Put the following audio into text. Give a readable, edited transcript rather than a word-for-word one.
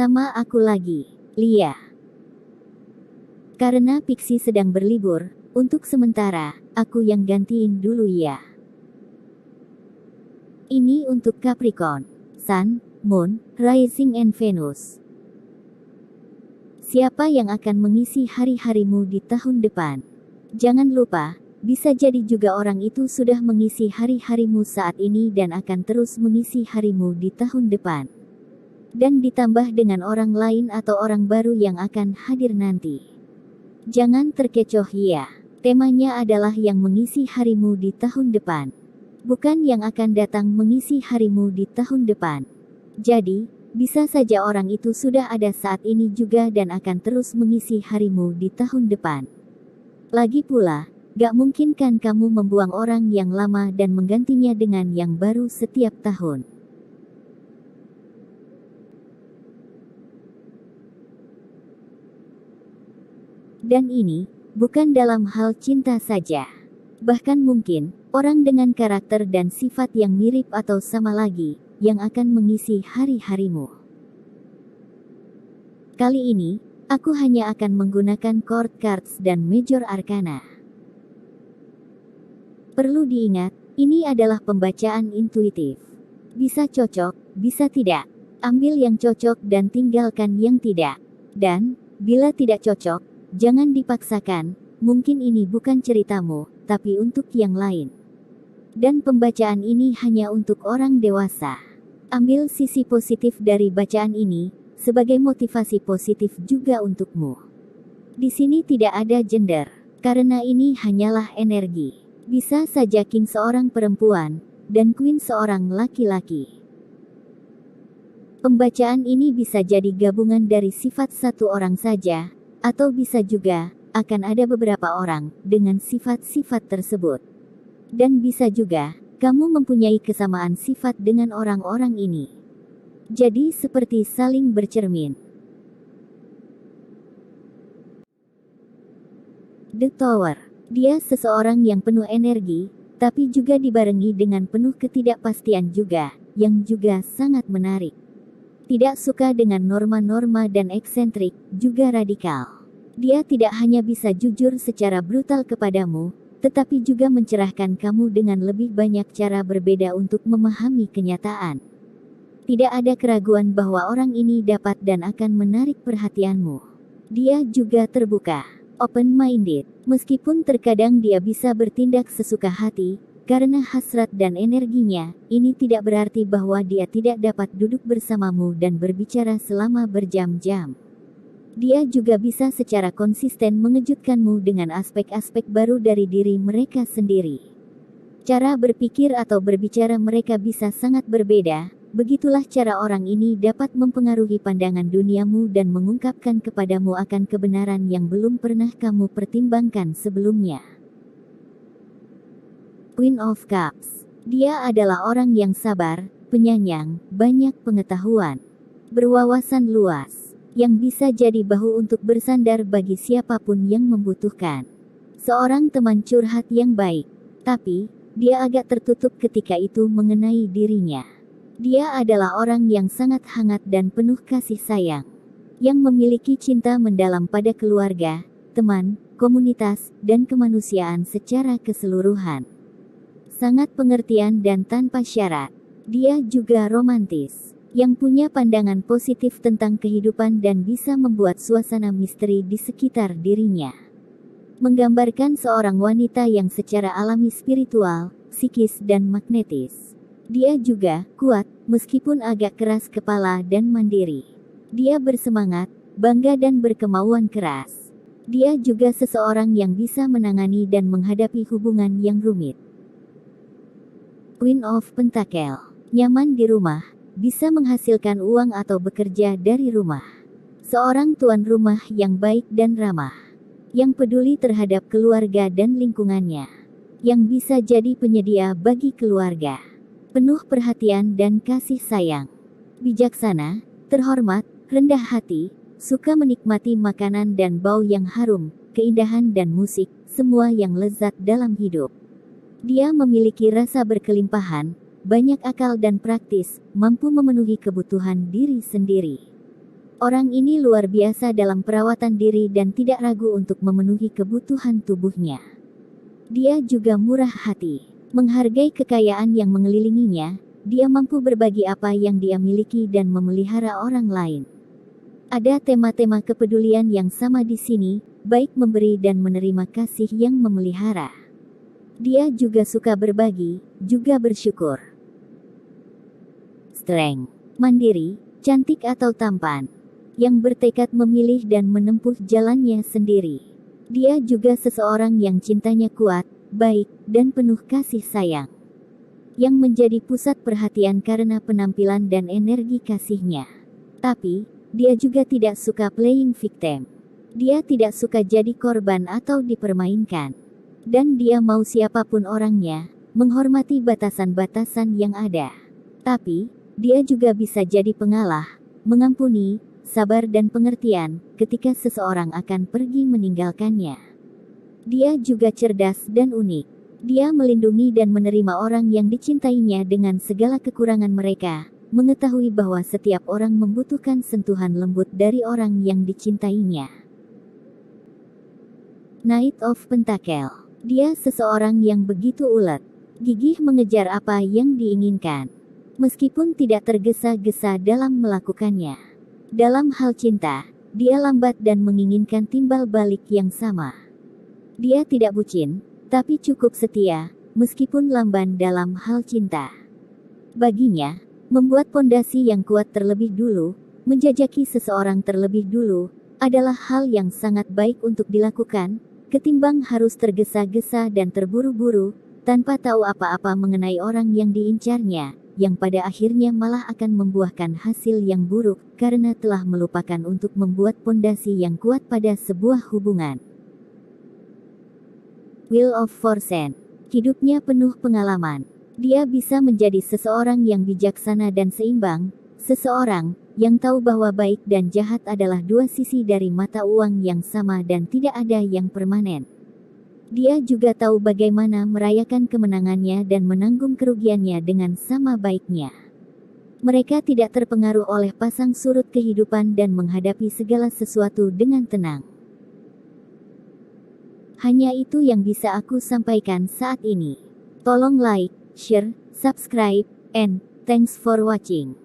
Bersama aku lagi, Lia. Karena Pixie sedang berlibur, untuk sementara, aku yang gantiin dulu ya. Ini untuk Capricorn, Sun, Moon, Rising and Venus. Siapa yang akan mengisi hari-harimu di tahun depan? Jangan lupa, bisa jadi juga orang itu sudah mengisi hari-harimu saat ini dan akan terus mengisi harimu di tahun depan. Dan ditambah dengan orang lain atau orang baru yang akan hadir nanti. Jangan terkecoh ya. Temanya adalah yang mengisi harimu di tahun depan. Bukan yang akan datang mengisi harimu di tahun depan. Jadi, bisa saja orang itu sudah ada saat ini juga dan akan terus mengisi harimu di tahun depan. Lagi pula, gak mungkin kan kamu membuang orang yang lama dan menggantinya dengan yang baru setiap tahun. Dan ini, bukan dalam hal cinta saja. Bahkan mungkin, orang dengan karakter dan sifat yang mirip atau sama lagi, yang akan mengisi hari-harimu. Kali ini, aku hanya akan menggunakan court cards dan major arcana. Perlu diingat, ini adalah pembacaan intuitif. Bisa cocok, bisa tidak. Ambil yang cocok dan tinggalkan yang tidak. Dan, bila tidak cocok, jangan dipaksakan, mungkin ini bukan ceritamu, tapi untuk yang lain. Dan pembacaan ini hanya untuk orang dewasa. Ambil sisi positif dari bacaan ini, sebagai motivasi positif juga untukmu. Di sini tidak ada gender, karena ini hanyalah energi. Bisa saja king seorang perempuan, dan queen seorang laki-laki. Pembacaan ini bisa jadi gabungan dari sifat satu orang saja, atau bisa juga, akan ada beberapa orang, dengan sifat-sifat tersebut. Dan bisa juga, kamu mempunyai kesamaan sifat dengan orang-orang ini. Jadi seperti saling bercermin. The Tower. Dia seseorang yang penuh energi, tapi juga dibarengi dengan penuh ketidakpastian juga, yang juga sangat menarik. Tidak suka dengan norma-norma dan eksentrik, juga radikal. Dia tidak hanya bisa jujur secara brutal kepadamu, tetapi juga mencerahkan kamu dengan lebih banyak cara berbeda untuk memahami kenyataan. Tidak ada keraguan bahwa orang ini dapat dan akan menarik perhatianmu. Dia juga terbuka, open-minded, meskipun terkadang dia bisa bertindak sesuka hati, karena hasrat dan energinya, ini tidak berarti bahwa dia tidak dapat duduk bersamamu dan berbicara selama berjam-jam. Dia juga bisa secara konsisten mengejutkanmu dengan aspek-aspek baru dari diri mereka sendiri. Cara berpikir atau berbicara mereka bisa sangat berbeda, begitulah cara orang ini dapat mempengaruhi pandangan duniamu dan mengungkapkan kepadamu akan kebenaran yang belum pernah kamu pertimbangkan sebelumnya. Queen of Cups. Dia adalah orang yang sabar, penyayang, banyak pengetahuan, berwawasan luas, yang bisa jadi bahu untuk bersandar bagi siapapun yang membutuhkan. Seorang teman curhat yang baik, tapi dia agak tertutup ketika itu mengenai dirinya. Dia adalah orang yang sangat hangat dan penuh kasih sayang, yang memiliki cinta mendalam pada keluarga, teman, komunitas, dan kemanusiaan secara keseluruhan. Sangat pengertian dan tanpa syarat. Dia juga romantis, yang punya pandangan positif tentang kehidupan dan bisa membuat suasana misteri di sekitar dirinya. Menggambarkan seorang wanita yang secara alami spiritual, psikis dan magnetis. Dia juga kuat, meskipun agak keras kepala dan mandiri. Dia bersemangat, bangga dan berkemauan keras. Dia juga seseorang yang bisa menangani dan menghadapi hubungan yang rumit. Queen of Pentacle. Nyaman di rumah, bisa menghasilkan uang atau bekerja dari rumah. Seorang tuan rumah yang baik dan ramah, yang peduli terhadap keluarga dan lingkungannya, yang bisa jadi penyedia bagi keluarga, penuh perhatian dan kasih sayang, bijaksana, terhormat, rendah hati, suka menikmati makanan dan bau yang harum, keindahan dan musik, semua yang lezat dalam hidup. Dia memiliki rasa berkelimpahan, banyak akal dan praktis, mampu memenuhi kebutuhan diri sendiri. Orang ini luar biasa dalam perawatan diri dan tidak ragu untuk memenuhi kebutuhan tubuhnya. Dia juga murah hati. Menghargai kekayaan yang mengelilinginya, dia mampu berbagi apa yang dia miliki dan memelihara orang lain. Ada tema-tema kepedulian yang sama di sini, baik memberi dan menerima kasih yang memelihara. Dia juga suka berbagi, juga bersyukur. Strength. Mandiri, cantik atau tampan. Yang bertekad memilih dan menempuh jalannya sendiri. Dia juga seseorang yang cintanya kuat, baik, dan penuh kasih sayang. Yang menjadi pusat perhatian karena penampilan dan energi kasihnya. Tapi, dia juga tidak suka playing victim. Dia tidak suka jadi korban atau dipermainkan. Dan dia mau siapapun orangnya, menghormati batasan-batasan yang ada. Tapi, dia juga bisa jadi pengalah, mengampuni, sabar dan pengertian, ketika seseorang akan pergi meninggalkannya. Dia juga cerdas dan unik. Dia melindungi dan menerima orang yang dicintainya dengan segala kekurangan mereka, mengetahui bahwa setiap orang membutuhkan sentuhan lembut dari orang yang dicintainya. Knight of Pentacle. Dia seseorang yang begitu ulet, gigih mengejar apa yang diinginkan, meskipun tidak tergesa-gesa dalam melakukannya. Dalam hal cinta, dia lambat dan menginginkan timbal balik yang sama. Dia tidak bucin, tapi cukup setia, meskipun lamban dalam hal cinta. Baginya, membuat pondasi yang kuat terlebih dulu, menjajaki seseorang terlebih dulu, adalah hal yang sangat baik untuk dilakukan, ketimbang harus tergesa-gesa dan terburu-buru, tanpa tahu apa-apa mengenai orang yang diincarnya, yang pada akhirnya malah akan membuahkan hasil yang buruk, karena telah melupakan untuk membuat pondasi yang kuat pada sebuah hubungan. Wheel of Fortune. Hidupnya penuh pengalaman. Dia bisa menjadi seseorang yang bijaksana dan seimbang, seseorang yang tahu bahwa baik dan jahat adalah dua sisi dari mata uang yang sama dan tidak ada yang permanen. Dia juga tahu bagaimana merayakan kemenangannya dan menanggung kerugiannya dengan sama baiknya. Mereka tidak terpengaruh oleh pasang surut kehidupan dan menghadapi segala sesuatu dengan tenang. Hanya itu yang bisa aku sampaikan saat ini. Tolong like, share, subscribe, and thanks for watching.